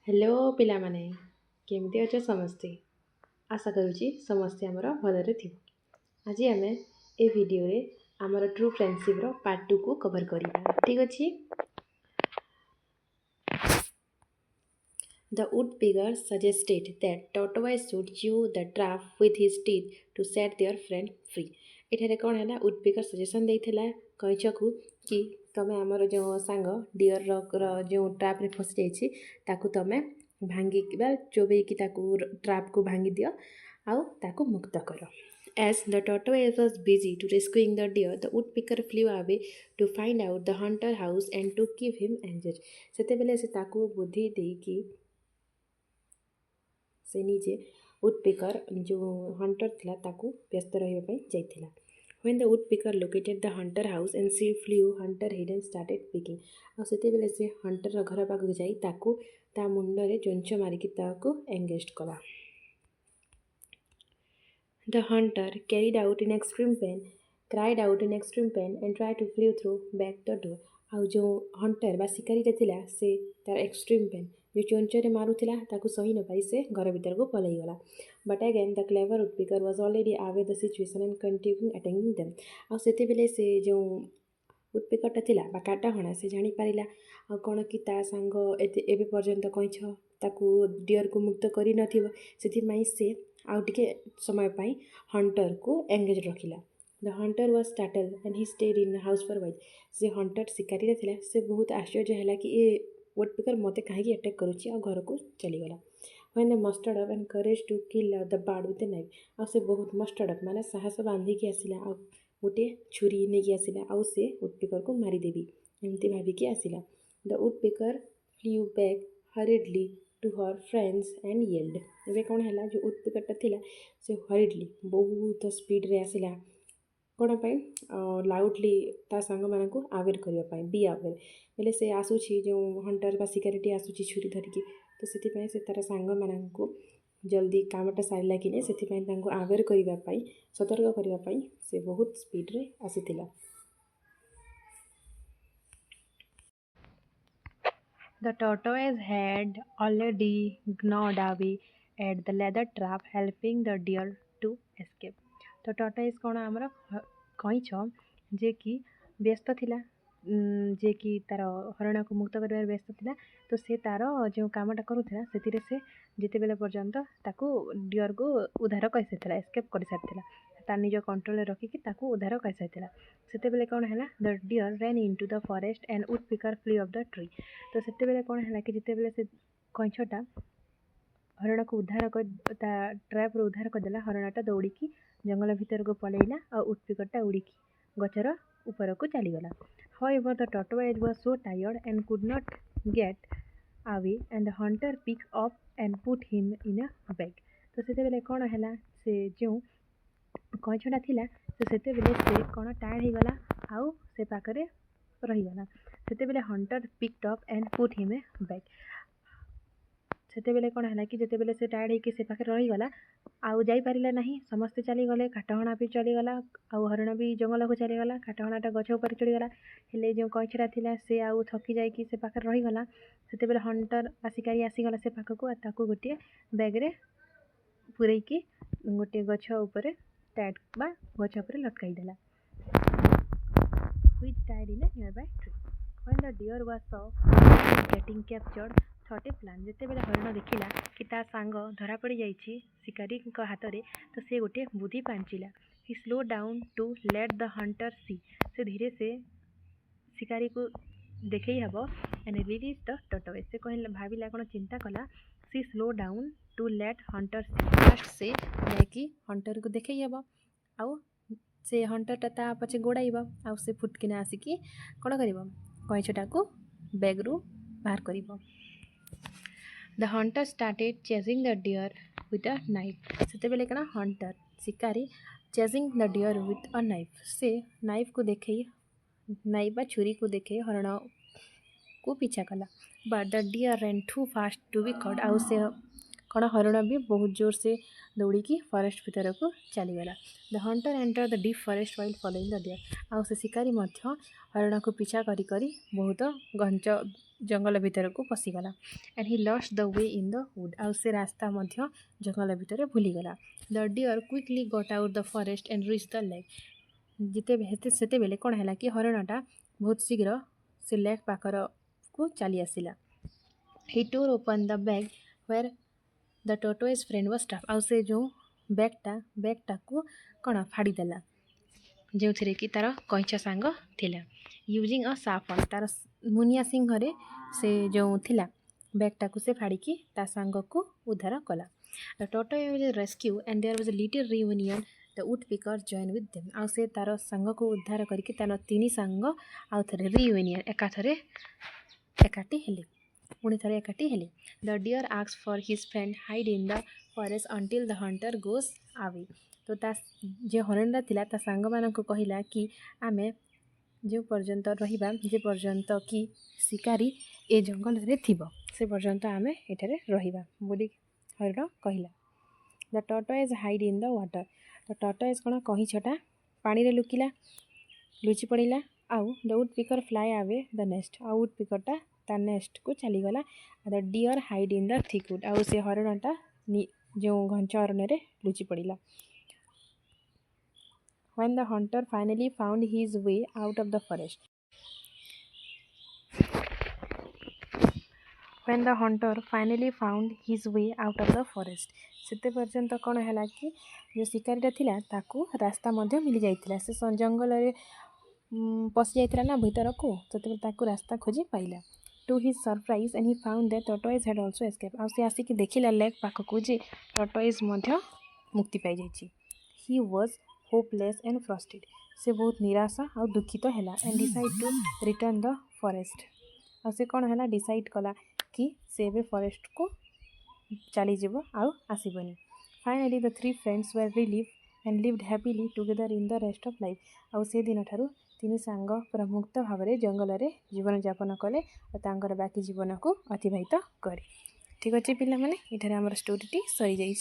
Hello पिला माने केमती अछ समस्ते। आशा करुच्ची समस्ते आमर भलरे थिबो। आज आमे ए वीडियो रे आमर ट्रू फ्रेंडशिप रो पार्ट 2 को कवर करिबा। ठीक अछि। The woodpecker suggested that tortoise should chew the trap with his teeth to set their friend free. एठारे कौन है woodpecker सजेशन देइथिला कइछ को कि तमे आमर जो सांग डियर जो ट्रैप रे फसी जाइछि ताकू तमे भांगी बा चोबे कि ताकू ट्रैप को भांगी दियो आउ ताकू मुक्त करो। As the tortoise was busy to rescuing the deer, the woodpecker flew away to find out the hunter house and to keep him engaged. सेतेबेले से ताकू बुद्धि देकी से निजे woodpecker जो hunter थिला ताकू व्यस्त रहिबा पई जाइथिला। When the woodpecker located the hunter house and she flew hunter head and started picking. आ सेतेबेले से hunter र घर पाखु जाई ताकू ता मुंडरे जोंच मारिकी ताकू एंगेज कला। The hunter cried out in extreme pain and tried to flee through back the door. ଆଉ जो हंटर बा शिकारीटा थिला से तार एक्सट्रीम पेन जो चोंचरे मारुथिला ताकू सही न पाई से घर भीतर को पलाई गला। But again the clever woodpecker was already away the situation and continuing attending them. आ सेतेबेले से जो वुडपेकरटा थिला बा काटा हणा से जानी पारिला आ कोन कि ता संग एबे पर्यंत कइछ ताकू डियर को मुक्त करी नथिबो सेथि माई से आउ टिके समय पाई हंटर को एंगेज रखिला। The hunter was startle and he stayed in house for wise. से हंटर शिकारी थिला से बहुत आश्चर्य हैला कि ए वुडपेकर मते काहे अटैक करूची आ घर को चली गला। When the mustard up and courage to kill the bird with a knife, आ से बहुत मस्टर्ड अप माने साहस बांधी की आसिला आ गोटे छुरी ने की आसिला आ से वुडपेकर को मारी देबी एमती भाबी की आसिला। The woodpecker flew back hurriedly to her friends and yelled. एबे कोन हैला जो वुडपेकरटा थिला से हरिडली बहुत स्पीड रे आसिला कोन पाई लाउडली ता सांग मानकू आवेर करिया पाई बी आवेर बेले से आसुची जो हंटर बा शिकारीटी आसुची छुरी धरिकी तो सेति पाई से तार सांग मानकू जल्दी कामटा सारिला कि ने सेति पाई तांको आवेर करिया पाई सतर्क करिया पाई से बहुत स्पीड रे आसीतिला। The tortoise had already gnawed away at the leather trap, helping the deer to escape. तो tortoise कौन आमर कइछ जे कि व्यस्त थिला जे कि तार हरण को मुक्त कर व्यस्त थिला तो से तार जो कामटा करूथिला सेतिरे से जेतेबेले पर्यंत ताकू डियर को उद्धार कर सारिथिला एस्केप कर सारिथिला तार निज कंट्रोल रखिकी ताकू उद्धार कर सारिथिला। सेतेबेले कौन हैला the deer ran into the forest and woodpecker flew up the tree. तो सेतेबेले कौन हैला कि जेतेबेले से कइछटा हरण को उद्धार कर ता ट्रैप रो उद्धार कर देला हरणटा दौड़ीकी जंगल भीतर को पलैला और वुडपेकरटा उड़ीकी गचर ऊपर को चली गला। However, the tortoise was so tired and could not get away and the hunter picked up and put him in a bag. तो सेतेबेले कौन हैला से जो कइछटा थिला तो सेतेबेले से कौन टायर्ड हो गला आउ से पाखरे रही गला। सेतेबेले hunter picked up and put him a bag. सेतेबेले कौन हैला कि जेतेबेले से टायर्ड होके से पाखरे रही गला आउ जाई पारिला नहीं समस्ते चली गले काटहणा भी चली गला आउ हरण भी जंगल को चली गला काटहणाटा गछ ऊपर चढ़ी गला हेले जो कइछरा थिला से आउ थकी जाई कि से पाखरे रही गला। सेतेबेले हंटर आ शिकारी आसी गला से पाखको आ ताकू गोटे बैग रे पुरई की गोटे गछ ऊपर टाइट बा गछ ऊपर लटकाई देला which died in a nearby tree. When the deer was saw getting captured, thought a plan. जेतेबेले हरण देखिला कि ता सांग धरा पड़ी जाइछि शिकारी हाथ रे तो से गोटे बुद्धि पांचिला। He slowed down to let the hunter see. से धीरे से शिकारी को देखई हबो and released the tortoise. से कहला भाबिला कोन चिंता कला she slowed down to let hunter see. First से जाकी हंटर को देखई हबो आउ से हंटरटा ता पछे गोड़ाइब आउ से फुटकिना आसिकी कौन करिब कइछटा को बैग रु बाहर करिब। The hunter started chasing the deer with a knife. सेतेबेले कना हंटर शिकारी chasing the deer with a knife से नाइफ को देखई नाइफ बा छुरी को देखई हरण को पीछा कला but the deer ran too fast to be caught. आउ से कौन हरण भी बहुत जोर से दौड़ी की फॉरेस्ट भीतर को चली गला। The hunter enter the deep forest while following the deer. आउ से शिकारी मध्य हरण को पीछा करी करी बहुत घंच जंगल भितर को पशिगला and he lost the way in the wood आउ से रास्ता मध्य जंगल भितर भूलीगला the deer quickly got out the forest and reach the lake जिते सेते बेले कौन है कि हरणटा बहुत शीघ्र से लेक पाखर को चली आसिला he tore open the bag where the tortoise friend was stuff आउ से जो बैगटा को कौन फाड़ीदेला जो थी कि तार कैंच सांग थिला यूजिंग अ साफन तार मुनिया सिंह से जो थिला बैगटा को से फाड़ी ता सांग को उद्धार कला the tortoise was rescue and there was a little reunion the woodpecker join with them आउ से तार सांग को उद्धार करके तार तीन सांग आउ थे रियूनियन एकाथरे एकाठी हेले पुणी थे एकाठी हेले the deer asks for his friend hide in the forest until the hunter goes away तो ता जो हरणटा थिला ता सांग मानक कहला कि आमे जो पर्यंत रहिबा जे पर्यंत कि शिकारी ए जंगल रे थिबो से पर्यंत आमे एठारे रहिबा बोली हरण कहला the tortoise hide in the water तो टर्टोइज कौन कहीछटा पानी रे लुचि पड़िला आउ the woodpecker fly away the nest आउ वुड पिकरटा ता नेस्ट को चलीगला the deer hide in the thick wood आउ से हरणटा जो घंच अरण्य रे लुचि पड़िला when the hunter finally found his way out of the forest. When the hunter finally found his way out of the forest. सेते पर्यंत कौन है कि जो शिकारीटा थिला ताकू रास्ता मध्य मिली जाइतिला से जंगल रे पशि जाइतिला ना भीतर को तो ताकू रास्ता खोजी पाइला to his surprise and he found that tortoise had also escape आ से आसिक देखिला लेक पाखकू जे टर्टोइज मध्य मुक्ति पाई जाइछि he was hopeless and frustrated से बहुत निराशा और दुखित है and decide to return the forest और से कौन है डिसाइड कला कि से भी फॉरेस्ट को चली जीव आउ आसबनी finally the three friends were relieve and lived happily together in the rest of life आउ से दिन ठारू तीन सांग पूरा मुक्त भाव में जंगल में जीवन यापन कले और बाकी जीवन को अतिबाहित करे ठीक अच्छे पिला माने इठारे हमर स्टोरीटी सरी जाइए।